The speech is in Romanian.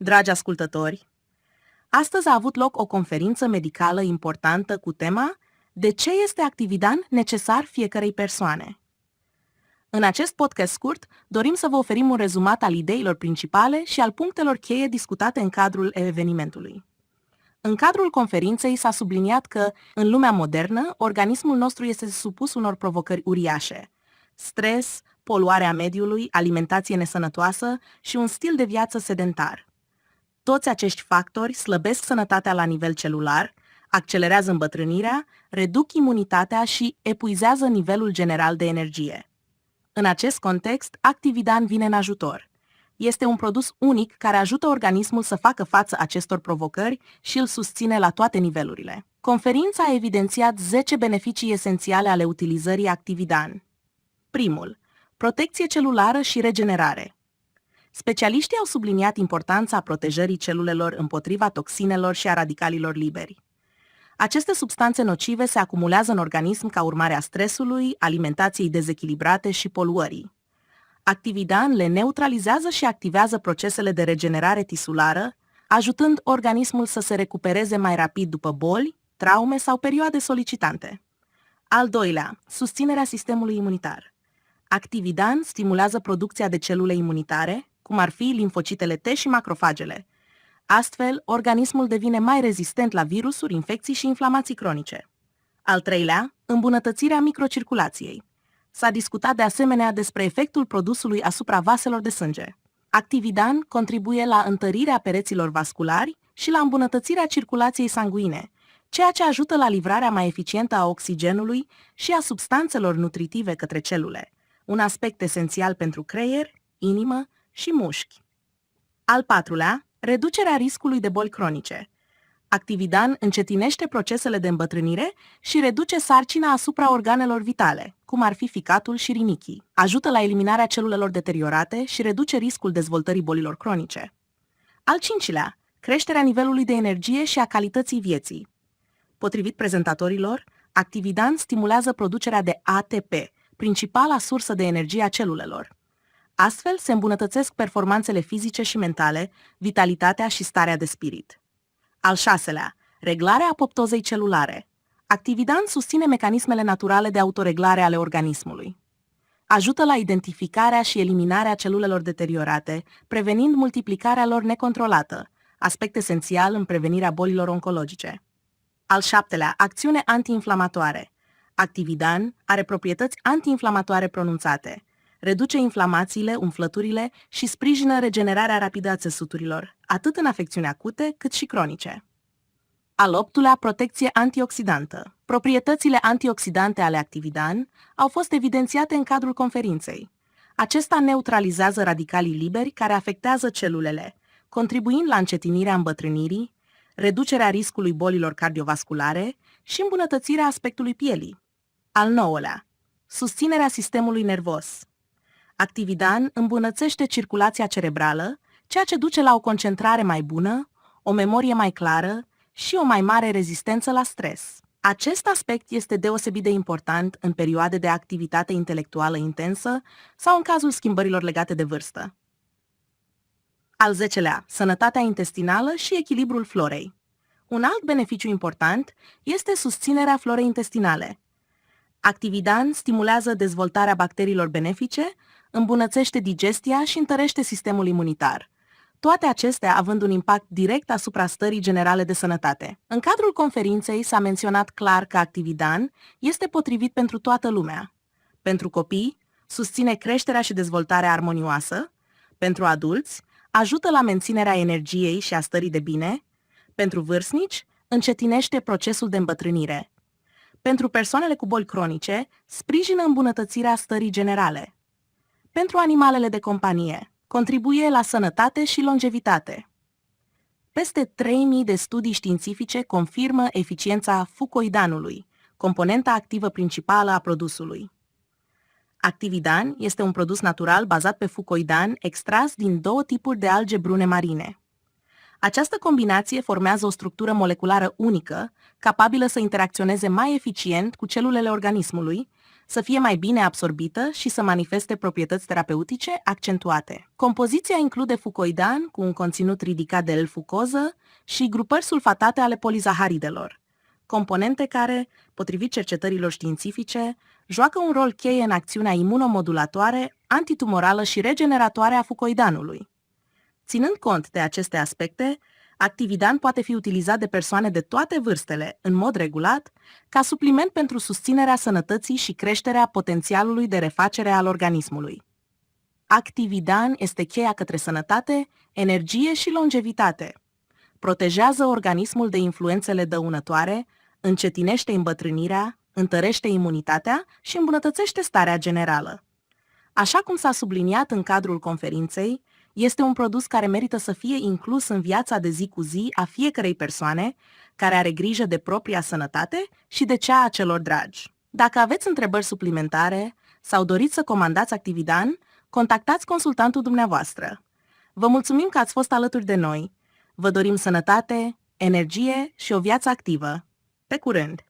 Dragi ascultători, astăzi a avut loc o conferință medicală importantă cu tema "De ce este Actividan necesar fiecărei persoane?". În acest podcast scurt, dorim să vă oferim un rezumat al ideilor principale și al punctelor cheie discutate în cadrul evenimentului. În cadrul conferinței s-a subliniat că, în lumea modernă, organismul nostru este supus unor provocări uriașe: stres, poluarea mediului, alimentație nesănătoasă și un stil de viață sedentar. Toți acești factori slăbesc sănătatea la nivel celular, accelerează îmbătrânirea, reduc imunitatea și epuizează nivelul general de energie. În acest context, Actividan vine în ajutor. Este un produs unic care ajută organismul să facă față acestor provocări și îl susține la toate nivelurile. Conferința a evidențiat 10 beneficii esențiale ale utilizării Actividan. Primul, protecție celulară și regenerare. Specialiștii au subliniat importanța protejării celulelor împotriva toxinelor și a radicalilor liberi. Aceste substanțe nocive se acumulează în organism ca urmare a stresului, alimentației dezechilibrate și poluării. Actividan le neutralizează și activează procesele de regenerare tisulară, ajutând organismul să se recupereze mai rapid după boli, traume sau perioade solicitante. Al doilea, susținerea sistemului imunitar. Actividan stimulează producția de celule imunitare, cum ar fi limfocitele T și macrofagele. Astfel, organismul devine mai rezistent la virusuri, infecții și inflamații cronice. Al treilea, îmbunătățirea microcirculației. S-a discutat de asemenea despre efectul produsului asupra vaselor de sânge. Actividan contribuie la întărirea pereților vasculari și la îmbunătățirea circulației sanguine, ceea ce ajută la livrarea mai eficientă a oxigenului și a substanțelor nutritive către celule, un aspect esențial pentru creier, inimă și mușchi. Al patrulea, reducerea riscului de boli cronice. Actividan încetinește procesele de îmbătrânire și reduce sarcina asupra organelor vitale, cum ar fi ficatul și rinichii. Ajută la eliminarea celulelor deteriorate și reduce riscul dezvoltării bolilor cronice. Al cincilea, creșterea nivelului de energie și a calității vieții. Potrivit prezentatorilor, Actividan stimulează producerea de ATP, principala sursă de energie a celulelor. Astfel se îmbunătățesc performanțele fizice și mentale, vitalitatea și starea de spirit. Al șaselea, reglarea apoptozei celulare. Actividan susține mecanismele naturale de autoreglare ale organismului. Ajută la identificarea și eliminarea celulelor deteriorate, prevenind multiplicarea lor necontrolată, aspect esențial în prevenirea bolilor oncologice. Al șaptelea, acțiune antiinflamatoare. Actividan are proprietăți antiinflamatoare pronunțate. Reduce inflamațiile, umflăturile și sprijină regenerarea rapidă a țesuturilor, atât în afecțiuni acute cât și cronice. Al optulea, protecție antioxidantă. Proprietățile antioxidante ale Actividan au fost evidențiate în cadrul conferinței. Acesta neutralizează radicalii liberi care afectează celulele, contribuind la încetinirea îmbătrânirii, reducerea riscului bolilor cardiovasculare și îmbunătățirea aspectului pielii. Al nouălea, susținerea sistemului nervos. Actividan îmbunătățește circulația cerebrală, ceea ce duce la o concentrare mai bună, o memorie mai clară și o mai mare rezistență la stres. Acest aspect este deosebit de important în perioade de activitate intelectuală intensă sau în cazul schimbărilor legate de vârstă. Al zecelea, sănătatea intestinală și echilibrul florei. Un alt beneficiu important este susținerea florei intestinale. Actividan stimulează dezvoltarea bacteriilor benefice, îmbunătățește digestia și întărește sistemul imunitar. Toate acestea având un impact direct asupra stării generale de sănătate. În cadrul conferinței s-a menționat clar că Actividan este potrivit pentru toată lumea. Pentru copii, susține creșterea și dezvoltarea armonioasă. Pentru adulți, ajută la menținerea energiei și a stării de bine. Pentru vârstnici, încetinește procesul de îmbătrânire. Pentru persoanele cu boli cronice, sprijină îmbunătățirea stării generale. Pentru animalele de companie, contribuie la sănătate și longevitate. Peste 3000 de studii științifice confirmă eficiența fucoidanului, componenta activă principală a produsului. Actividan este un produs natural bazat pe fucoidan extras din 2 tipuri de alge brune marine. Această combinație formează o structură moleculară unică, capabilă să interacționeze mai eficient cu celulele organismului, să fie mai bine absorbită și să manifeste proprietăți terapeutice accentuate. Compoziția include fucoidan cu un conținut ridicat de L-fucoză și grupări sulfatate ale polizaharidelor, componente care, potrivit cercetărilor științifice, joacă un rol cheie în acțiunea imunomodulatoare, antitumorală și regeneratoare a fucoidanului. Ținând cont de aceste aspecte, Actividan poate fi utilizat de persoane de toate vârstele, în mod regulat, ca supliment pentru susținerea sănătății și creșterea potențialului de refacere al organismului. Actividan este cheia către sănătate, energie și longevitate. Protejează organismul de influențele dăunătoare, încetinește îmbătrânirea, întărește imunitatea și îmbunătățește starea generală. Așa cum s-a subliniat în cadrul conferinței, este un produs care merită să fie inclus în viața de zi cu zi a fiecărei persoane care are grijă de propria sănătate și de cea a celor dragi. Dacă aveți întrebări suplimentare sau doriți să comandați Actividan, contactați consultantul dumneavoastră. Vă mulțumim că ați fost alături de noi. Vă dorim sănătate, energie și o viață activă. Pe curând!